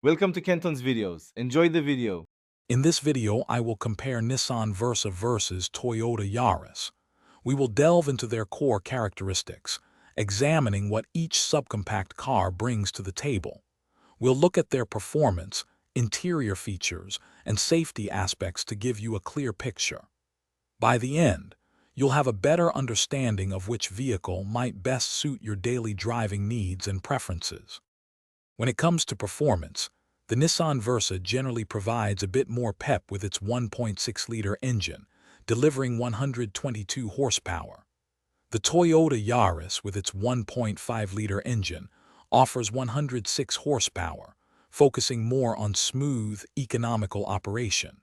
Welcome to Kenton's videos. Enjoy the video. In this video, I will compare Nissan Versa versus Toyota Yaris. We will delve into their core characteristics, examining what each subcompact car brings to the table. We'll look at their performance, interior features, and safety aspects to give you a clear picture. By the end, you'll have a better understanding of which vehicle might best suit your daily driving needs and preferences. When it comes to performance, the Nissan Versa generally provides a bit more pep with its 1.6-liter engine, delivering 122 horsepower. The Toyota Yaris, with its 1.5-liter engine, offers 106 horsepower, focusing more on smooth, economical operation.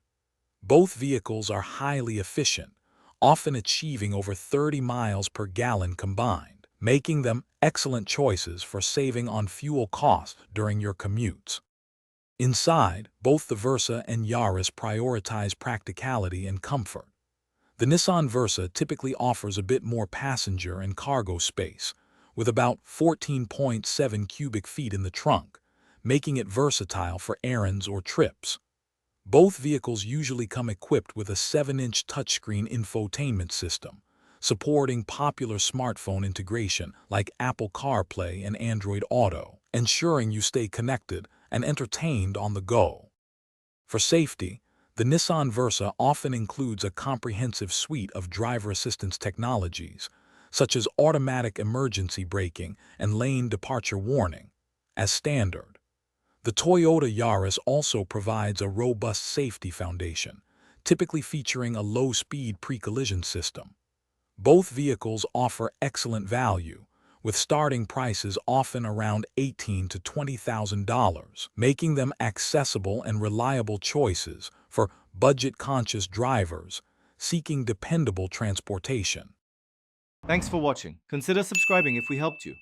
Both vehicles are highly efficient, often achieving over 30 miles per gallon combined, making them excellent choices for saving on fuel costs during your commutes. Inside, both the Versa and Yaris prioritize practicality and comfort. The Nissan Versa typically offers a bit more passenger and cargo space, with about 14.7 cubic feet in the trunk, making it versatile for errands or trips. Both vehicles usually come equipped with a 7-inch touchscreen infotainment system, supporting popular smartphone integration like Apple CarPlay and Android Auto, ensuring you stay connected and entertained on the go. For safety, the Nissan Versa often includes a comprehensive suite of driver assistance technologies, such as automatic emergency braking and lane departure warning, as standard. The Toyota Yaris also provides a robust safety foundation, typically featuring a low-speed pre-collision system. Both vehicles offer excellent value, with starting prices often around $18,000 to $20,000, making them accessible and reliable choices for budget-conscious drivers seeking dependable transportation. Thanks for watching. Consider subscribing if we helped you.